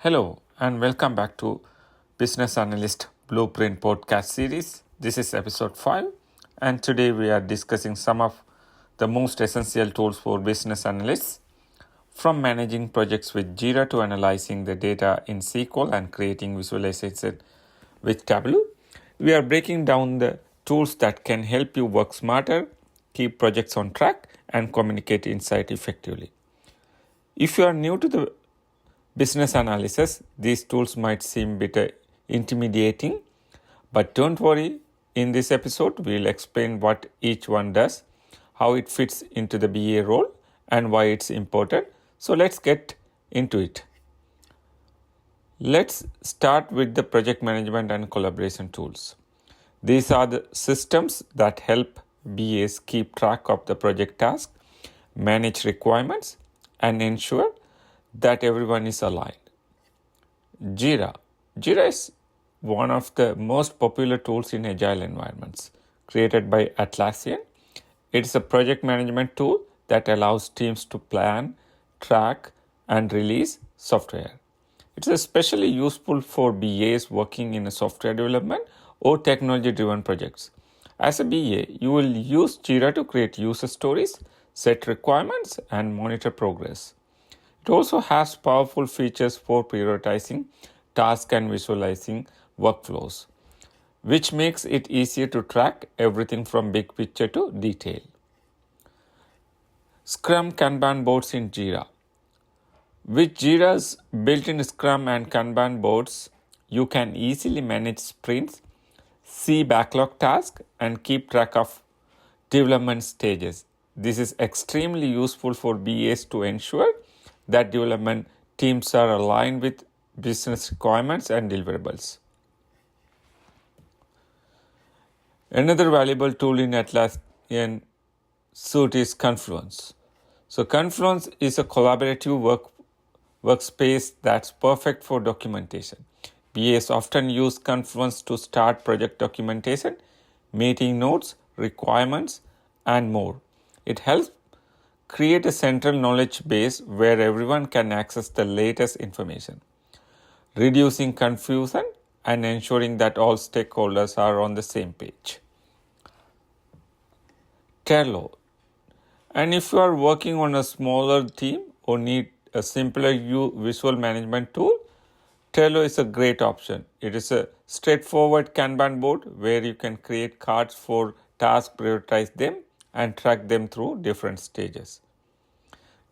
Hello and welcome back to Business Analyst Blueprint podcast series. This is episode 5 and today we are discussing some of the most essential tools for business analysts, from managing projects with Jira to analyzing the data in SQL and creating visualization with Tableau. We are breaking down the tools that can help you work smarter, keep projects on track and communicate insight effectively. If you are new to the business analysis, these tools might seem a bit intimidating, but don't worry. In this episode, we'll explain what each one does, how it fits into the BA role, and why it's important. So let's get into it. Let's start with the project management and collaboration tools. These are the systems that help BAs keep track of the project task, manage requirements, and ensure that everyone is aligned. Jira is one of the most popular tools in agile environments. Created by Atlassian, it's a project management tool that allows teams to plan, track, and release software. It's especially useful for BAs working in a software development or technology-driven projects. As a BA, you will use Jira to create user stories, set requirements, and monitor progress. It also has powerful features for prioritizing tasks and visualizing workflows, which makes it easier to track everything from big picture to detail. Scrum Kanban boards in Jira. With Jira's built-in Scrum and Kanban boards, you can easily manage sprints, see backlog tasks, and keep track of development stages. This is extremely useful for BAs to ensure that development teams are aligned with business requirements and deliverables. Another valuable tool in Atlassian suite is Confluence. So Confluence is a collaborative workspace that's perfect for documentation. BAs often use Confluence to start project documentation, meeting notes, requirements, and more. It helps create a central knowledge base where everyone can access the latest information, reducing confusion and ensuring that all stakeholders are on the same page. Tableau. And if you are working on a smaller team or need a simpler visual management tool, Tableau is a great option. It is a straightforward Kanban board where you can create cards for tasks, prioritize them, and track them through different stages.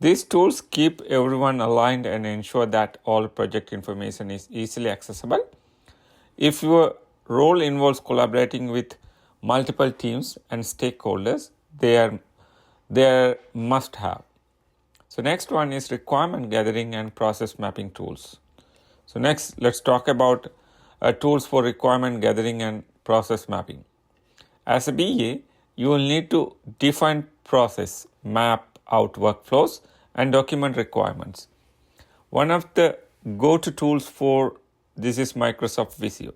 These tools keep everyone aligned and ensure that all project information is easily accessible. If your role involves collaborating with multiple teams and stakeholders, they are must-have. So next one is requirement gathering and process mapping tools. So next, let's talk about tools for requirement gathering and process mapping. As a BA, you will need to define process, map out workflows, and document requirements. One of the go-to tools for this is Microsoft Visio.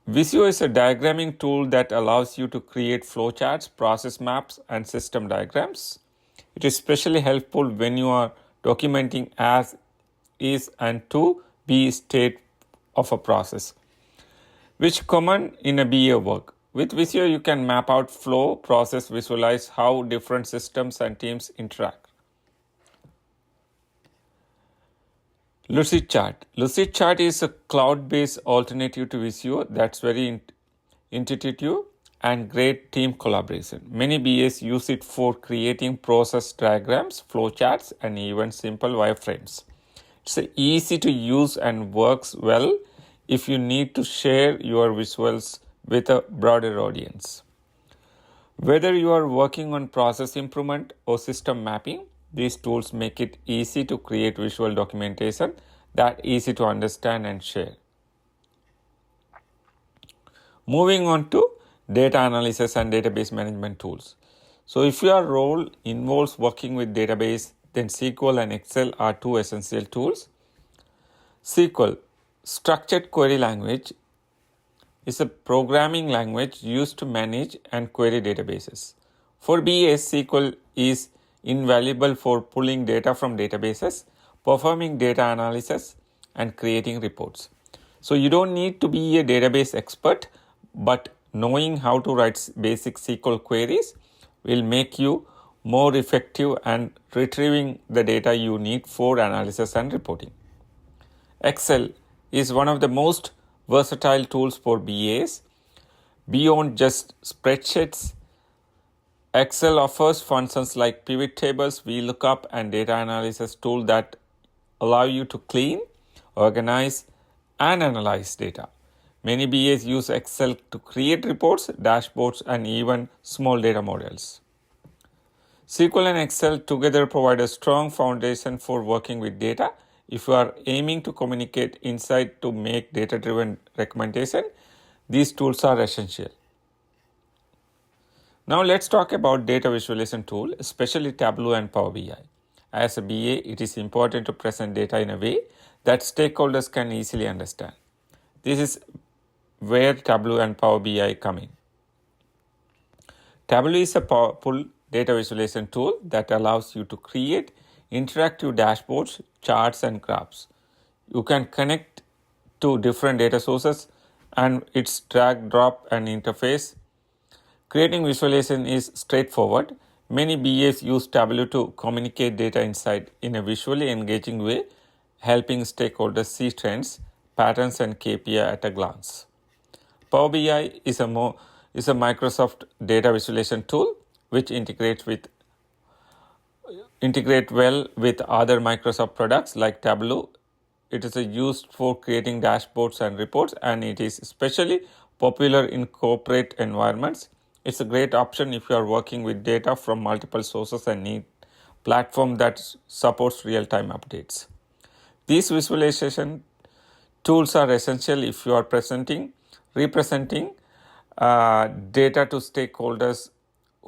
Visio is a diagramming tool that allows you to create flowcharts, process maps, and system diagrams. It is especially helpful when you are documenting as is and to be state of a process, which common in a BA work. With Visio, you can map out flow, process, visualize how different systems and teams interact. Lucidchart is a cloud-based alternative to Visio that's very intuitive and great team collaboration. Many BAs use it for creating process diagrams, flowcharts, and even simple wireframes. It's easy to use and works well if you need to share your visuals with a broader audience. Whether you are working on process improvement or system mapping, these tools make it easy to create visual documentation that easy to understand and share. Moving on to data analysis and database management tools. So if your role involves working with database, then SQL and Excel are two essential tools. SQL, structured query language, is a programming language used to manage and query databases. For BAs, SQL is invaluable for pulling data from databases, performing data analysis, and creating reports. So you don't need to be a database expert, but knowing how to write basic SQL queries will make you more effective and retrieving the data you need for analysis and reporting. Excel is one of the most versatile tools for BAs. Beyond just spreadsheets, Excel offers functions like pivot tables, VLOOKUP, and data analysis tools that allow you to clean, organize, and analyze data. Many BAs use Excel to create reports, dashboards, and even small data models. SQL and Excel together provide a strong foundation for working with data. If you are aiming to communicate insight to make data-driven recommendation, these tools are essential. Now let's talk about data visualization tool, especially Tableau and Power BI. As a BA, it is important to present data in a way that stakeholders can easily understand. This is where Tableau and Power BI come in. Tableau is a powerful data visualization tool that allows you to create interactive dashboards, charts, and graphs. You can connect to different data sources and its drag, drop, and interface. Creating visualization is straightforward. Many BAs use Tableau to communicate data insight in a visually engaging way, helping stakeholders see trends, patterns, and KPI at a glance. Power BI is a Microsoft data visualization tool which integrate well with other Microsoft products like Tableau. It is used for creating dashboards and reports, and it is especially popular in corporate environments. It's a great option if you are working with data from multiple sources and need a platform that supports real-time updates. These visualization tools are essential if you are representing data to stakeholders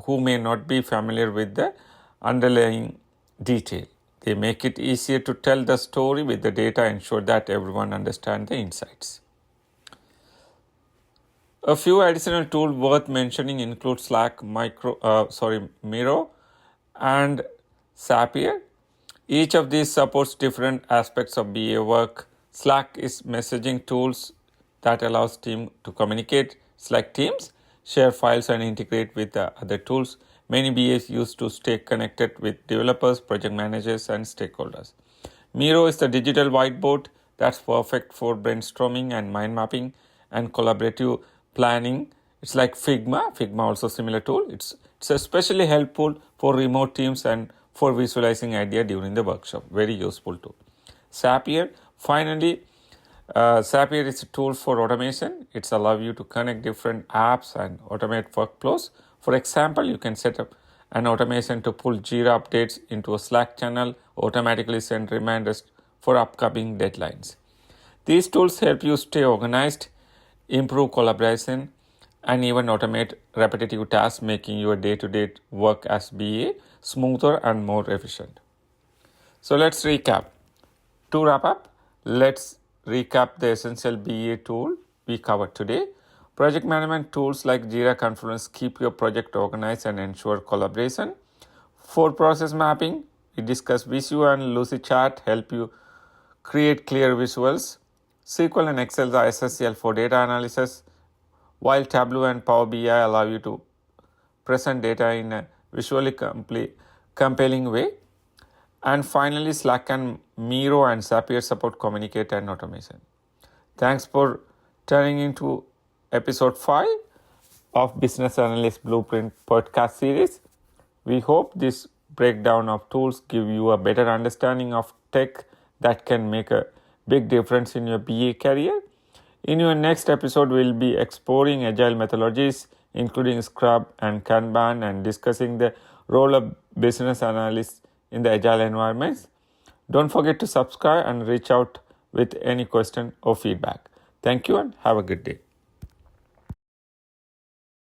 who may not be familiar with the underlying detail. They make it easier to tell the story with the data and ensure that everyone understands the insights. A few additional tools worth mentioning include Slack, Miro, and Zapier. Each of these supports different aspects of BA work. Slack is messaging tools that allows teams to communicate, select teams, share files, and integrate with the other tools. Many BAs use to stay connected with developers, project managers, and stakeholders. Miro is the digital whiteboard that's perfect for brainstorming and mind mapping and collaborative planning. It's like Figma. Figma also similar tool. It's especially helpful for remote teams and for visualizing idea during the workshop. Very useful tool. Zapier. Finally, Zapier is a tool for automation. It's allow you to connect different apps and automate workflows. For example, you can set up an automation to pull Jira updates into a Slack channel, automatically send reminders for upcoming deadlines. These tools help you stay organized, improve collaboration, and even automate repetitive tasks, making your day-to-day work as BA smoother and more efficient. So let's recap. To wrap up, let's recap the essential BA tool we covered today. Project management tools like Jira, Confluence keep your project organized and ensure collaboration. For process mapping, we discussed Visio and Lucidchart help you create clear visuals. SQL and Excel are essential for data analysis, while Tableau and Power BI allow you to present data in a visually compelling way. And finally, Slack and Miro and Zapier support communicate and automation. Thanks for turning into episode 5 of Business Analyst Blueprint podcast series. We hope this breakdown of tools give you a better understanding of tech that can make a big difference in your BA career. In your next episode, we'll be exploring agile methodologies, including Scrum and Kanban, and discussing the role of business analysts in the agile environments. Don't forget to subscribe and reach out with any question or feedback. Thank you and have a good day.